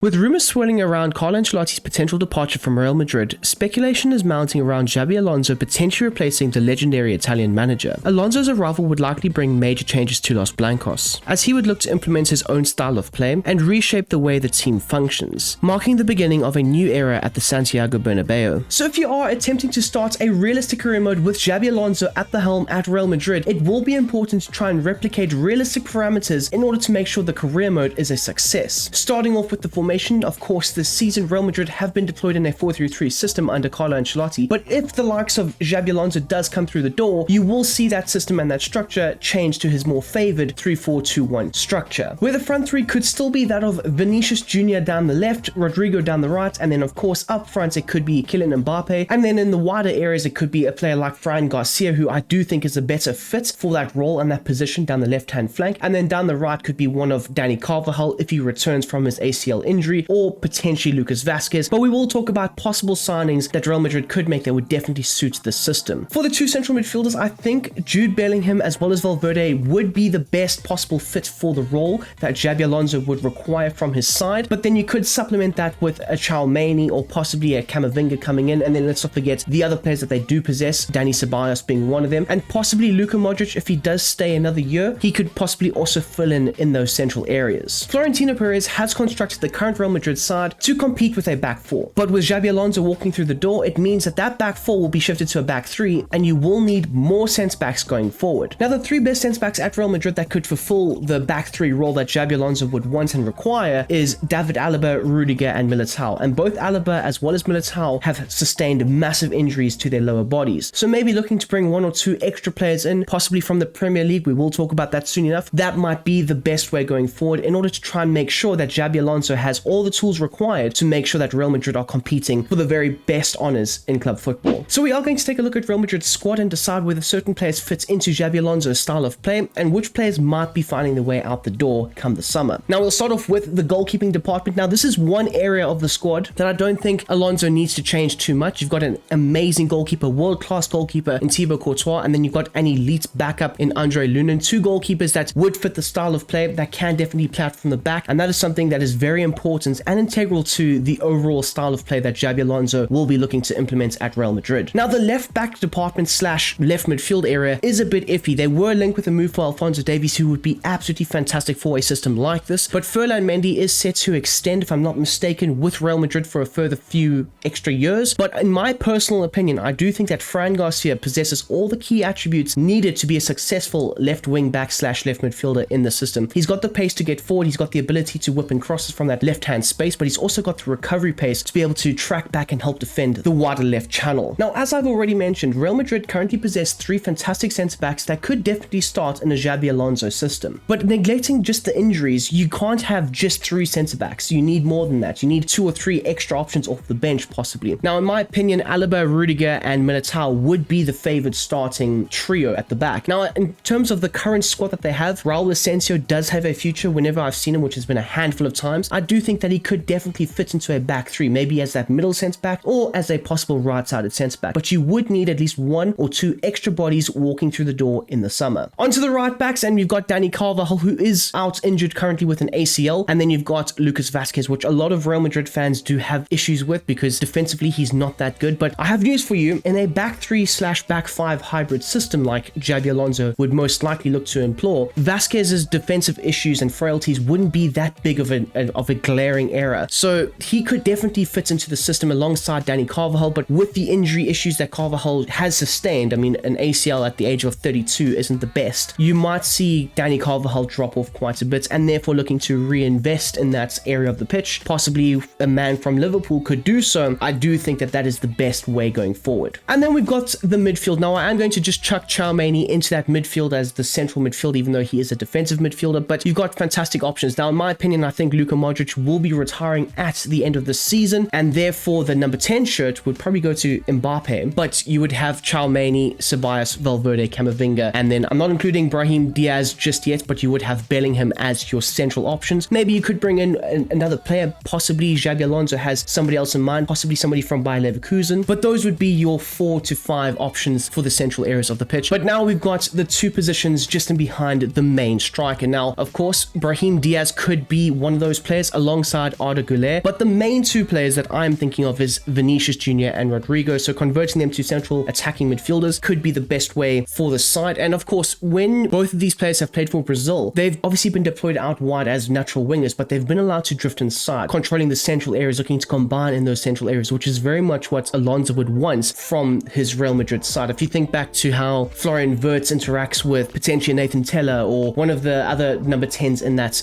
With rumours swirling around Carlo Ancelotti's potential departure from Real Madrid, speculation is mounting around Xabi Alonso potentially replacing the legendary Italian manager. Alonso's arrival would likely bring major changes to Los Blancos, as he would look to implement his own style of play and reshape the way the team functions, marking the beginning of a new era at the Santiago Bernabeu. So if you are attempting to start a realistic career mode with Xabi Alonso at the helm at Real Madrid, it will be important to try and replicate realistic parameters in order to make sure the career mode is a success. Starting off with the formation, of course, this season Real Madrid have been deployed in a 4-3-3 system under Carlo Ancelotti, but if the likes of Xabi Alonso does come through the door, you will see that system and that structure change to his more favoured 3-4-2-1 structure, where the front three could still be that of Vinicius Jr. down the left, Rodrigo down the right, and then of course up front it could be Kylian Mbappe, and then in the wider areas it could be a player like Fran Garcia, who I do think is a better fit for that role and that position down the left hand flank, and then down the right could be one of Dani Carvajal if he returns from his ACL injury, or potentially Lucas Vasquez, but we will talk about possible signings that Real Madrid could make that would definitely suit the system. For the two central midfielders, I think Jude Bellingham as well as Valverde would be the best possible fit for the role that Xabi Alonso would require from his side, but then you could supplement that with a Tchouaméni or possibly a Camavinga coming in, and then let's not forget the other players that they do possess, Dani Ceballos being one of them, and possibly Luka Modric. If he does stay another year, he could possibly also fill in those central areas. Florentino Perez has constructed the current Real Madrid side to compete with a back four, but with Xabi Alonso walking through the door, it means that that back four will be shifted to a back three, and you will need more centre backs going forward. Now, the three best centre backs at Real Madrid that could fulfill the back three role that Xabi Alonso would want and require is David Alaba, Rudiger, and Militao, and both Alaba as well as Militao have sustained massive injuries to their lower bodies, so maybe looking to bring one or two extra players in, possibly from the Premier League. We will talk about that soon enough. That might be the best way going forward in order to try and make sure that Xabi Alonso has all the tools required to make sure that Real Madrid are competing for the very best honours in club football. So we are going to take a look at Real Madrid's squad and decide whether certain players fit into Xabi Alonso's style of play and which players might be finding their way out the door come the summer. Now we'll start off with the goalkeeping department. Now this is one area of the squad that I don't think Alonso needs to change too much. You've got an amazing goalkeeper, world-class goalkeeper in Thibaut Courtois, and then you've got an elite backup in Andre Lunin, two goalkeepers that would fit the style of play, that can definitely play out from the back, and that is something that is very important and integral to the overall style of play that Xabi Alonso will be looking to implement at Real Madrid. Now the left back department slash left midfield area is a bit iffy. They were linked with a move for Alphonso Davies, who would be absolutely fantastic for a system like this, but Ferland Mendy is set to extend, if I'm not mistaken, with Real Madrid for a further few extra years, but in my personal opinion, I do think that Fran Garcia possesses all the key attributes needed to be a successful left wing back slash left midfielder in the system. He's got the pace to get forward, he's got the ability to whip in crosses from that left hand space, but he's also got the recovery pace to be able to track back and help defend the wider left channel. Now, as I've already mentioned, Real Madrid currently possess three fantastic centre backs that could definitely start in a Xabi Alonso system, but neglecting just the injuries, you can't have just three centre backs. You need more than that. You need two or three extra options off the bench possibly. Now in my opinion, Alaba, Rudiger, and Militao would be the favoured starting trio at the back. Now in terms of the current squad that they have, Raul Asensio does have a future. Whenever I've seen him, which has been a handful of times, I do think that he could definitely fit into a back three, maybe as that middle centre back or as a possible right-sided centre back, but you would need at least one or two extra bodies walking through the door in the summer. Onto the right backs, and you've got Dani Carvajal, who is out injured currently with an ACL, and then you've got Lucas Vasquez, which a lot of Real Madrid fans do have issues with because defensively he's not that good. But I have news for you: in a back three slash back five hybrid system like Xabi Alonso would most likely look to employ, Vasquez's defensive issues and frailties wouldn't be that big of a glaring error, so he could definitely fit into the system alongside Dani Carvajal. But with the injury issues that Carvajal has sustained, I mean, an ACL at the age of 32 isn't the best. You might see Dani Carvajal drop off quite a bit, and therefore looking to reinvest in that area of the pitch. Possibly a man from Liverpool could do so. I do think that that is the best way going forward. And then we've got the midfield. Now I am going to just chuck Tchouaméni into that midfield as the central midfield, even though he is a defensive midfielder, but you've got fantastic options. Now in my opinion, I think Luka Modric will be retiring at the end of the season, and therefore the number 10 shirt would probably go to Mbappe, but you would have Tchouaméni, Ceballos, Valverde, Camavinga, and then I'm not including Brahim Diaz just yet, but you would have Bellingham as your central options. Maybe you could bring in another player, possibly Xabi Alonso has somebody else in mind, possibly somebody from Bayer Leverkusen, but those would be your 4 to 5 options for the central areas of the pitch. But now we've got the two positions just in behind the main striker. Now, of course, Brahim Diaz could be one of those players, along alongside Arda Güler. But the main two players that I'm thinking of is Vinicius Jr. and Rodrigo. So converting them to central attacking midfielders could be the best way for the side. And of course, when both of these players have played for Brazil, they've obviously been deployed out wide as natural wingers, but they've been allowed to drift inside, controlling the central areas, looking to combine in those central areas, which is very much what Alonso would want from his Real Madrid side. If you think back to how Florian Wirtz interacts with potentially Nathan Teller or one of the other number 10s in that,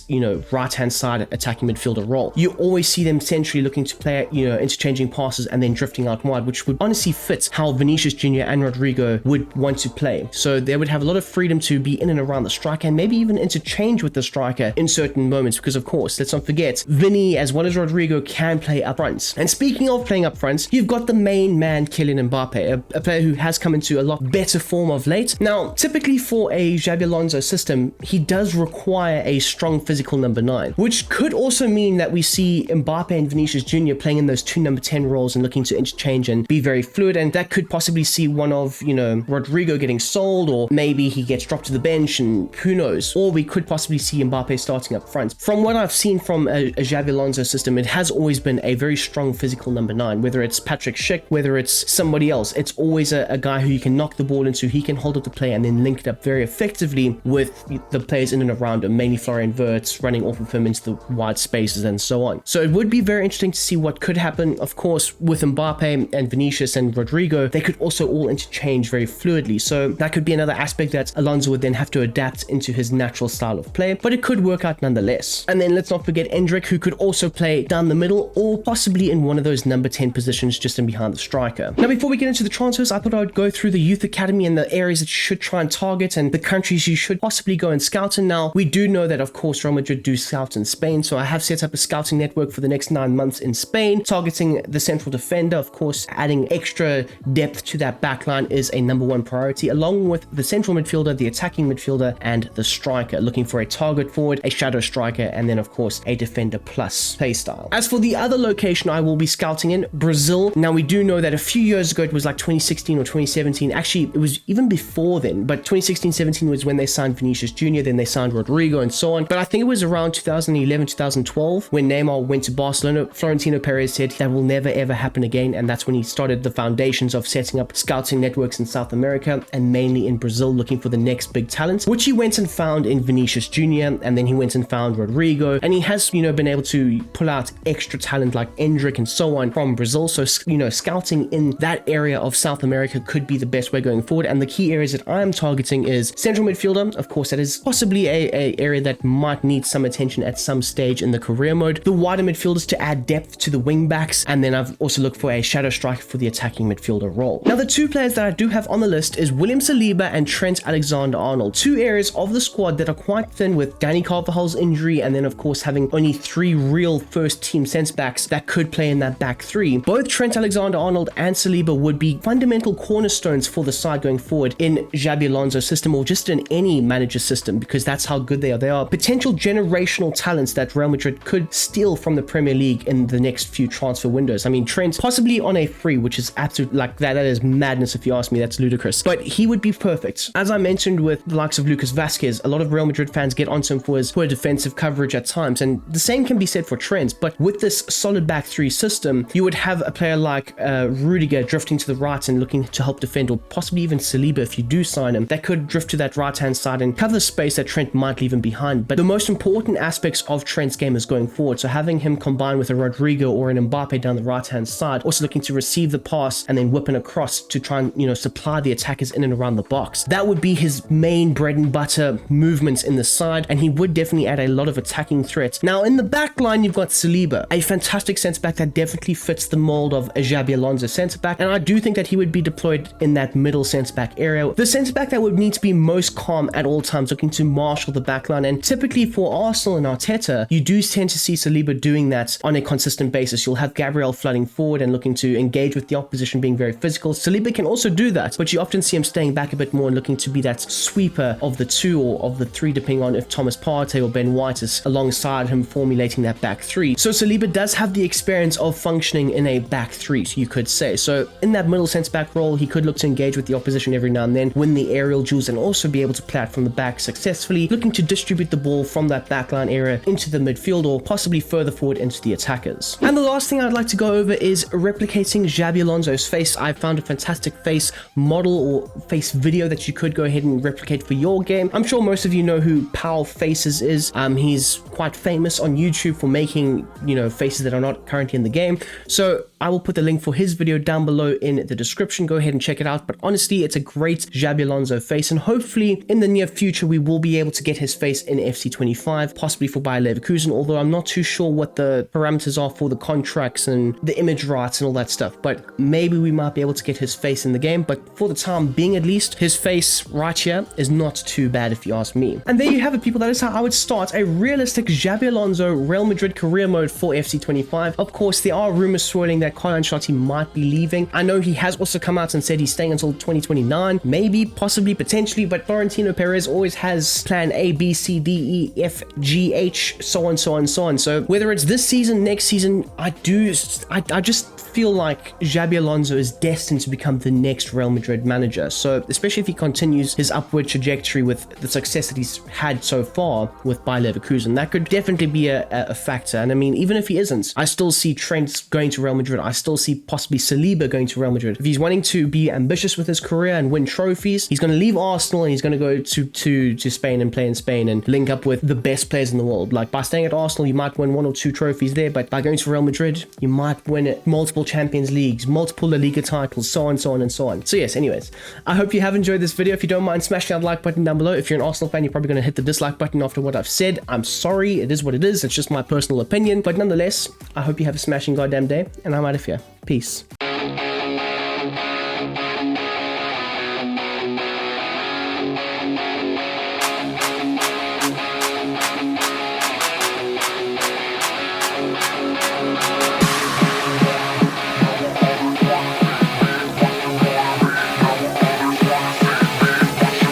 right-hand side attacking midfielder role, you always see them centrally looking to play, interchanging passes and then drifting out wide, which would honestly fit how Vinicius Jr. and Rodrigo would want to play. So they would have a lot of freedom to be in and around the striker and maybe even interchange with the striker in certain moments, because of course, let's not forget, Vinny as well as Rodrigo can play up front. And speaking of playing up front, you've got the main man, Kylian Mbappe, a player who has come into a lot better form of late. Now, typically for a Xabi Alonso system, he does require a strong physical number 9, which could also mean that we see Mbappe and Vinicius Jr. playing in those two number 10 roles and looking to interchange and be very fluid, and that could possibly see one of, Rodrigo getting sold, or maybe he gets dropped to the bench, and who knows, or we could possibly see Mbappe starting up front. From what I've seen from a Xabi Alonso system, it has always been a very strong physical number 9, whether it's Patrick Schick, whether it's somebody else, it's always a guy who you can knock the ball into, he can hold up the play and then link it up very effectively with the players in and around him, mainly Florian Wirtz running off of him into the wide spaces and so on. So it would be very interesting to see what could happen. Of course, with Mbappe and Vinicius and Rodrigo, they could also all interchange very fluidly. So that could be another aspect that Alonso would then have to adapt into his natural style of play, but it could work out nonetheless. And then let's not forget Endrick, who could also play down the middle or possibly in one of those number 10 positions just in behind the striker. Now, before we get into the transfers, I thought I would go through the youth academy and the areas that you should try and target and the countries you should possibly go and scout in. Now, we do know that, of course, Real Madrid do scout in Spain, so I have set up a scouting network for the next 9 months in Spain, targeting the central defender. Of course, adding extra depth to that backline is a number 1 priority, along with the central midfielder, the attacking midfielder, and the striker, looking for a target forward, a shadow striker, and then, of course, a defender plus play style. As for the other location I will be scouting in, Brazil. Now, we do know that a few years ago, it was like 2016 or 2017. Actually, it was even before then, but 2016-17 was when they signed Vinicius Jr., then they signed Rodrigo and so on. But I think it was around 2011-2012 when Neymar went to Barcelona. Florentino Perez said that will never ever happen again, and that's when he started the foundations of setting up scouting networks in South America and mainly in Brazil, looking for the next big talent, which he went and found in Vinicius Jr., and then he went and found Rodrigo, and he has, been able to pull out extra talent like Endrick and so on from Brazil. So, scouting in that area of South America could be the best way going forward. And the key areas that I'm targeting is central midfielder. Of course, that is possibly a area that might need some attention at some stage in the career mode. The wider midfielders to add depth to the wing backs, and then I've also looked for a shadow striker for the attacking midfielder role. Now, the two players that I do have on the list is William Saliba and Trent Alexander-Arnold, two areas of the squad that are quite thin with Danny Carvajal's injury, and then of course having only 3 real first team centre backs that could play in that back 3. Both Trent Alexander-Arnold and Saliba would be fundamental cornerstones for the side going forward in Xabi Alonso's system, or just in any manager system, because that's how good they are. They are potential generational talents that Real Madrid could steal from the Premier League in the next few transfer windows. I mean, Trent possibly on a free, which is absolute, like that is madness if you ask me. That's ludicrous, but he would be perfect. As I mentioned with the likes of Lucas Vasquez, a lot of Real Madrid fans get onto him for his poor defensive coverage at times, and the same can be said for Trent. But with this solid back 3 system, you would have a player like Rudiger drifting to the right and looking to help defend, or possibly even Saliba if you do sign him, that could drift to that right hand side and cover the space that Trent might leave him behind. But the most important aspects of Trent's game is going forward, so having him combined with a Rodrigo or an Mbappe down the right hand side, also looking to receive the pass and then whipping across to try and supply the attackers in and around the box. That would be his main bread and butter movements in the side, and he would definitely add a lot of attacking threats. Now in the back line, you've got Saliba, a fantastic centre back that definitely fits the mold of a Xabi Alonso centre back, and I do think that he would be deployed in that middle centre back area, the centre back that would need to be most calm at all times, looking to marshal the back line. And typically for Arsenal and Arteta, you do tend to see Saliba doing that on a consistent basis. You'll have Gabriel flooding forward and looking to engage with the opposition, being very physical. Saliba can also do that, but you often see him staying back a bit more and looking to be that sweeper of the 2 or of the 3, depending on if Thomas Partey or Ben White is alongside him formulating that back 3. So Saliba does have the experience of functioning in a back 3, so you could say. So in that middle centre back role, he could look to engage with the opposition every now and then, win the aerial duels, and also be able to play out from the back successfully, looking to distribute the ball from that backline area into the midfield, or possibly further forward into the attackers. And the last thing I'd like to go over is replicating Xabi Alonso's face. I found a fantastic face model or face video that you could go ahead and replicate for your game. I'm sure most of you know who Pal Faces is. He's quite famous on YouTube for making, faces that are not currently in the game. So I will put the link for his video down below in the description. Go ahead and check it out. But honestly, it's a great Xabi Alonso face, and hopefully in the near future we will be able to get his face in FC25, possibly for Bayer Leverkusen, although I'm not too sure what the parameters are for the contracts and the image rights and all that stuff. But maybe we might be able to get his face in the game. But for the time being, at least, his face right here is not too bad if you ask me. And there you have it, people. That is how I would start a realistic Xabi Alonso Real Madrid career mode for FC25. Of course, there are rumors swirling that Carlo Ancelotti might be leaving. I know he has also come out and said he's staying until 2029, maybe, possibly, potentially, but Florentino Perez always has plan A, B, C, D, E, F, G, H, so on, so on, so on. So whether it's this season, next season, I just feel like Xabi Alonso is destined to become the next Real Madrid manager. So especially if he continues his upward trajectory with the success that he's had so far with Bayer Leverkusen, that could definitely be a factor. And I mean, even if he isn't, I still see Trent going to Real Madrid. I still see possibly Saliba going to Real Madrid. If he's wanting to be ambitious with his career and win trophies, he's going to leave Arsenal and he's going to go to Spain and play in Spain and link up with the best players in the world. Like, by staying at Arsenal, you might win 1 or 2 trophies there, but by going to Real Madrid, you might win multiple Champions Leagues, multiple La Liga titles, so on, so on, and so on. So yes, anyways, I hope you have enjoyed this video. If you don't mind smashing that like button down below. If you're an Arsenal fan, you're probably going to hit the dislike button after what I've said. I'm sorry, it is what it is. It's just my personal opinion. But nonetheless, I hope you have a smashing goddamn day, and I'm out of here. Peace.